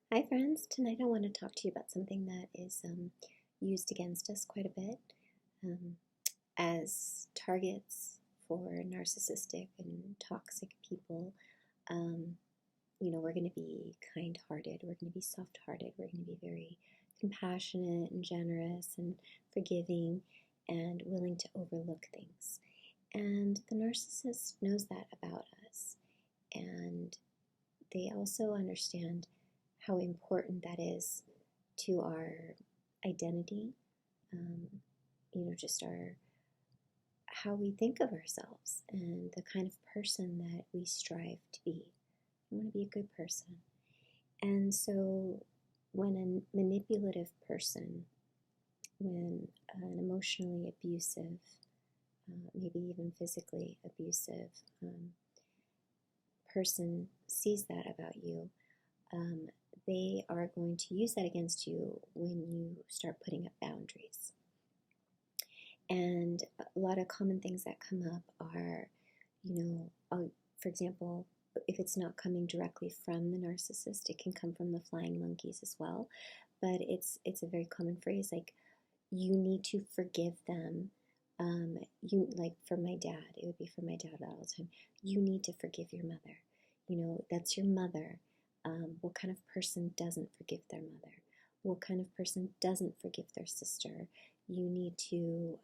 Hi, friends. Tonight I want to talk to you about something that is used against us quite a bit um, as targets for narcissistic and toxic people. Um, we're going to be kind hearted, we're going to be soft hearted, we're going to be very compassionate and generous and forgiving and willing to overlook things. And the narcissist knows that about us. And they also understand how important that is to our identity, um, just our how we think of ourselves and the kind of person that we strive to be. We want to be a good person. And so when a manipulative person, when an emotionally abusive, maybe even physically abusive person sees that about you, um, they are going to use that against you when you start putting up boundaries. And a lot of common things that come up are, for example, if it's not coming directly from the narcissist, it can come from the flying monkeys as well. But it's a very common phrase like, you need to forgive them. For my dad, it would be for my dad all the time. You need to forgive your mother. That's your mother. What kind of person doesn't forgive their mother? What kind of person doesn't forgive their sister? You need to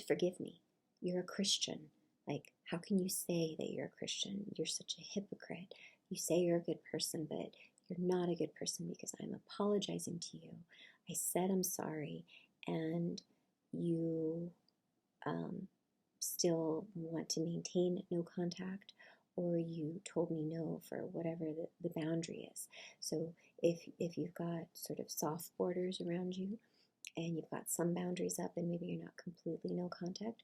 forgive me. You're a Christian. Like, how can you say that you're a Christian? You're such a hypocrite. You say you're a good person, but you're not a good person because I'm apologizing to you. I said I'm sorry, and you still want to maintain no contact, or you told me no for whatever the boundary is. So if you've got sort of soft borders around you, and you've got some boundaries up, and maybe you're not completely no contact,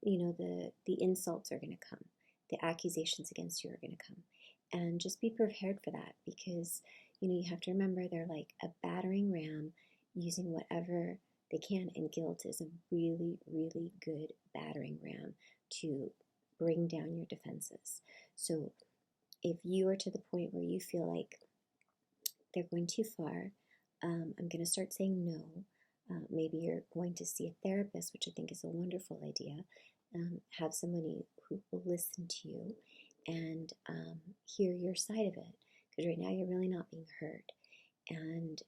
the insults are going to come, the accusations against you are going to come, and just be prepared for that, because you have to remember they're like a battering ram using whatever they can, and guilt is a really, really good battering ram to bring down your defenses. So if you are to the point where you feel like they're going too far, I'm going to start saying no. Maybe you're going to see a therapist, which I think is a wonderful idea. Have somebody who will listen to you and hear your side of it, because right now you're really not being heard. And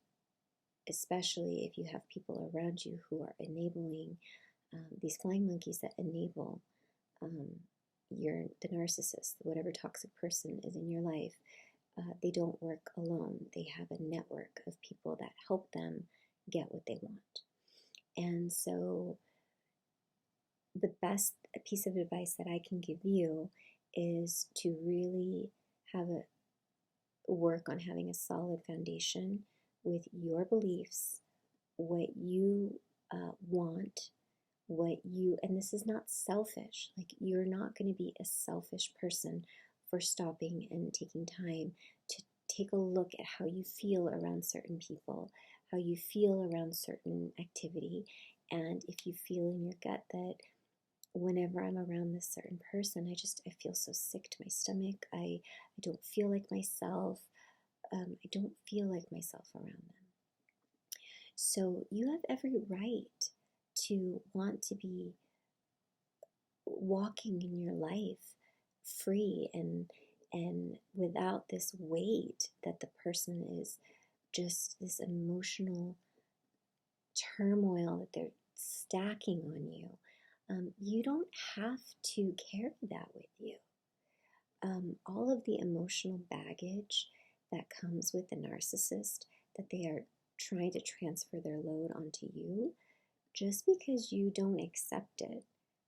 especially if you have people around you who are enabling these flying monkeys that enable the narcissist, whatever toxic person is in your life. They don't work alone. They have a network of people that help them get what they want. And so the best piece of advice that I can give you is to really have a work on having a solid foundation with your beliefs, what you want, and this is not selfish. Like, you're not going to be a selfish person for stopping and taking time to take a look at how you feel around certain people, how you feel around certain activity. And if you feel in your gut that whenever I'm around this certain person, I feel so sick to my stomach. I don't feel like myself. I don't feel like myself around them. So you have every right to want to be walking in your life free and without this weight that the person is just this emotional turmoil that they're stacking on you. You don't have to carry that with you. All of the emotional baggage that comes with the narcissist, that they are trying to transfer their load onto you, just because you don't accept it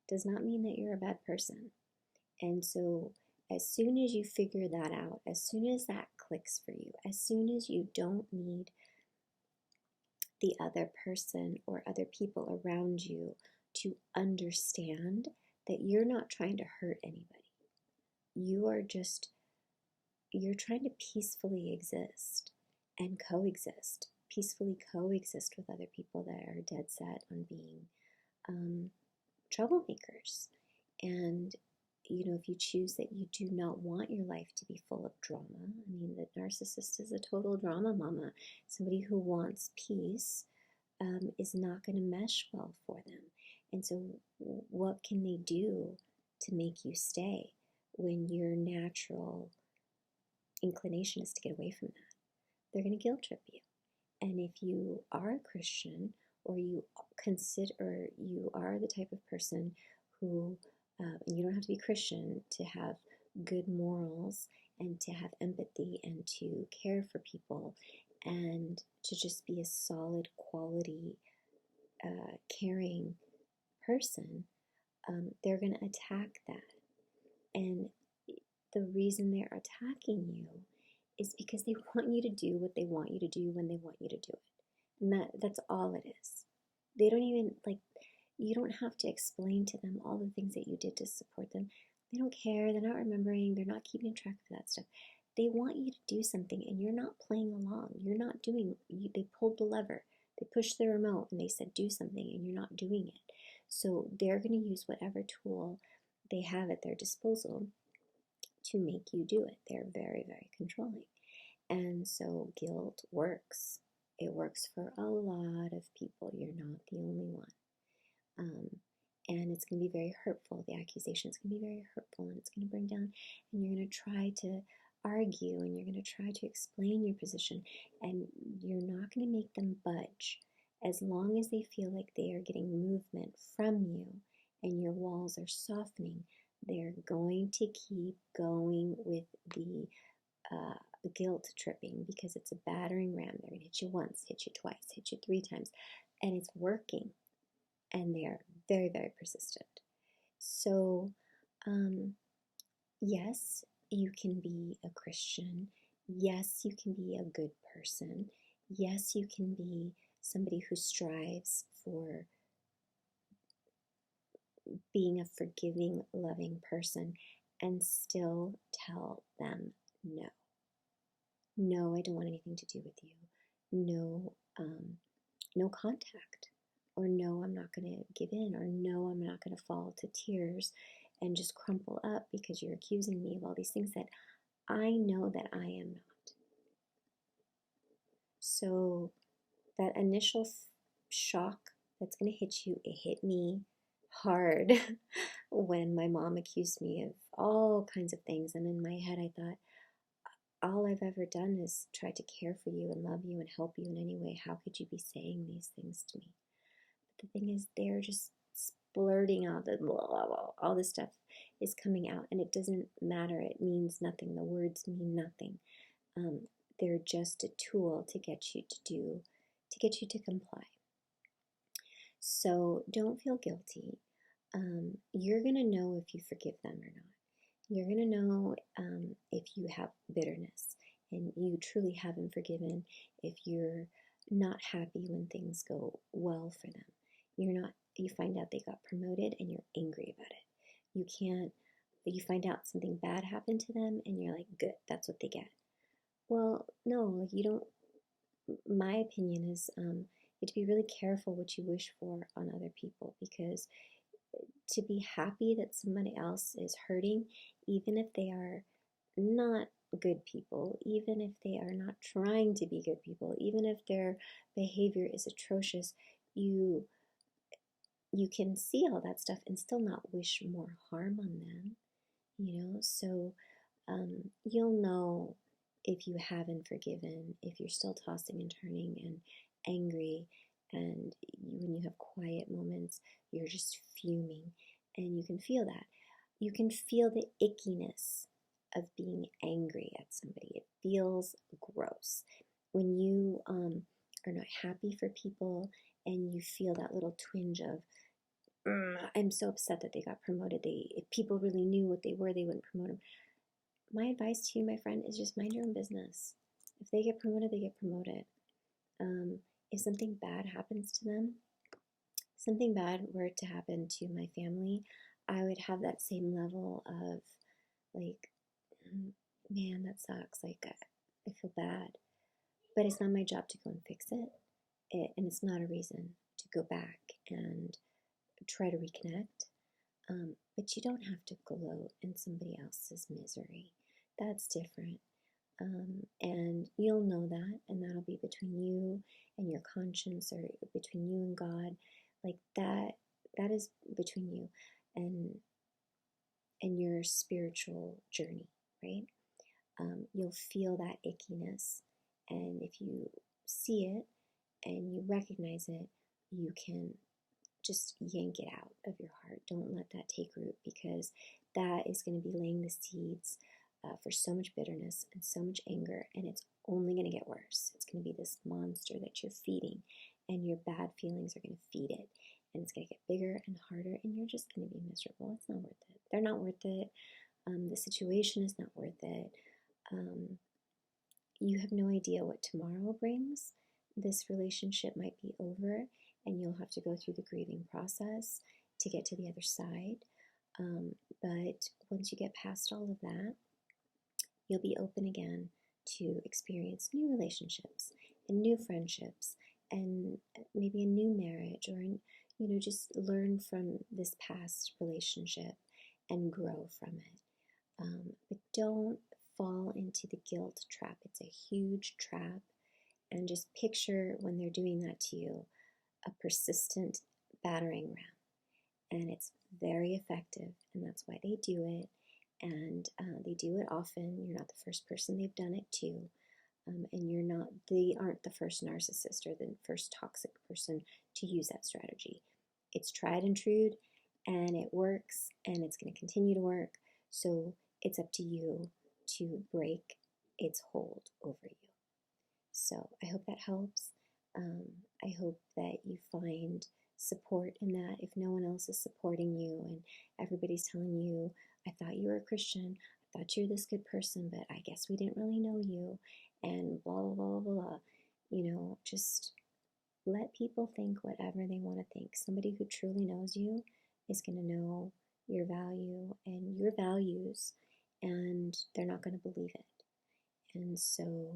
does not mean that you're a bad person. And so as soon as you figure that out, as soon as that clicks for you, as soon as you don't need the other person or other people around you to understand that you're not trying to hurt anybody. You're trying to peacefully exist and coexist, peacefully coexist with other people that are dead set on being troublemakers. And if you choose that you do not want your life to be full of drama, I mean, the narcissist is a total drama mama. Somebody who wants peace is not going to mesh well for them. And so, what can they do to make you stay when your natural inclination is to get away from that? They're going to guilt trip you. And if you are a Christian, or you are the type of person who, and you don't have to be Christian to have good morals and to have empathy and to care for people and to just be a solid quality, caring person, they're going to attack that. And the reason they're attacking you is because they want you to do what they want you to do when they want you to do it. And that's all it is. They don't even, you don't have to explain to them all the things that you did to support them. They don't care. They're not remembering. They're not keeping track of that stuff. They want you to do something, and you're not playing along. You're not doing, they pulled the lever. They pushed the remote, and they said, do something, and you're not doing it. So they're going to use whatever tool they have at their disposal to make you do it. They're very, very controlling. And so guilt works. It works for a lot of people. You're not the only one. And it's going to be very hurtful. The accusations can be very hurtful, and it's going to bring down, and you're going to try to argue, and you're going to try to explain your position, and you're not going to make them budge. As long as they feel like they are getting movement from you and your walls are softening, they're going to keep going with the guilt tripping, because it's a battering ram. They're going to hit you once, hit you twice, hit you 3 times, and it's working. And they are very, very persistent. So, yes, you can be a Christian. Yes, you can be a good person. Yes, you can be somebody who strives for being a forgiving, loving person, and still tell them no. No, I don't want anything to do with you. No, no contact. Or no, I'm not going to give in. Or no, I'm not going to fall to tears and just crumple up because you're accusing me of all these things that I know that I am not. So that initial shock that's going to hit you, it hit me hard when my mom accused me of all kinds of things. And in my head, I thought, all I've ever done is try to care for you and love you and help you in any way. How could you be saying these things to me? But the thing is, they're just splurting out, all this stuff is coming out, and it doesn't matter. It means nothing. The words mean nothing. They're just a tool to get you to comply. So don't feel guilty. You're going to know if you forgive them or not. You're going to know if you have bitterness and you truly haven't forgiven, if you're not happy when things go well for them. You find out they got promoted and you're angry about it. You find out something bad happened to them and you're like, good, that's what they get. Well, no, you don't. My opinion is you have to be really careful what you wish for on other people, because to be happy that somebody else is hurting, even if they are not good people, even if they are not trying to be good people, even if their behavior is atrocious, you can see all that stuff and still not wish more harm on them, so you'll know if you haven't forgiven, if you're still tossing and turning and angry, and when you have quiet moments, you're just fuming, and you can feel that. You can feel the ickiness of being angry at somebody. It feels gross. When you are not happy for people and you feel that little twinge of, I'm so upset that they got promoted. If people really knew what they were, they wouldn't promote them. My advice to you, my friend, is just mind your own business. If they get promoted, they get promoted. If something bad happens to them, something bad were to happen to my family, I would have that same level of like, man, that sucks. Like, I feel bad. But it's not my job to go and fix it. And it's not a reason to go back and try to reconnect. But you don't have to gloat in somebody else's misery. That's different. And you'll know that, and that'll be between you and your conscience, or between you and God. Like that is between you and your spiritual journey, right? You'll feel that ickiness, and if you see it and you recognize it, you can just yank it out of your heart. Don't let that take root, because that is going to be laying the seeds for so much bitterness and so much anger, and it's only going to get worse. It's going to be this monster that you're feeding, and your bad feelings are going to feed it, and it's going to get bigger and harder, and you're just going to be miserable. It's not worth it. They're not worth it. The situation is not worth it. You have no idea what tomorrow brings. This relationship might be over, and you'll have to go through the grieving process to get to the other side. But once you get past all of that, you'll be open again to experience new relationships and new friendships, and maybe a new marriage, or just learn from this past relationship and grow from it. But don't fall into the guilt trap. It's a huge trap. And just picture, when they're doing that to you, a persistent battering ram. And it's very effective, and that's why they do it. And they do it often. You're not the first person they've done it to. And they aren't the first narcissist or the first toxic person to use that strategy. It's tried and true, and it works, and it's going to continue to work. So it's up to you to break its hold over you. So I hope that helps. I hope that you find support in that. If no one else is supporting you, and everybody's telling you, I thought you were a Christian, I thought you were this good person, but I guess we didn't really know you, and blah, blah, blah, blah. Just let people think whatever they want to think. Somebody who truly knows you is going to know your value and your values, and they're not going to believe it. And so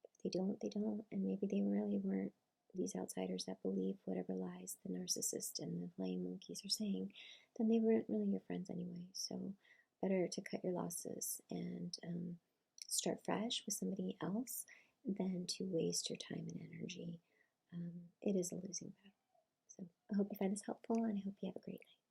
if they don't, and maybe they really weren't these outsiders that believe whatever lies the narcissist and the flying monkeys are saying, then they weren't really your friends anyway. So better to cut your losses and start fresh with somebody else than to waste your time and energy. It is a losing battle. So I hope you find this helpful, and I hope you have a great night.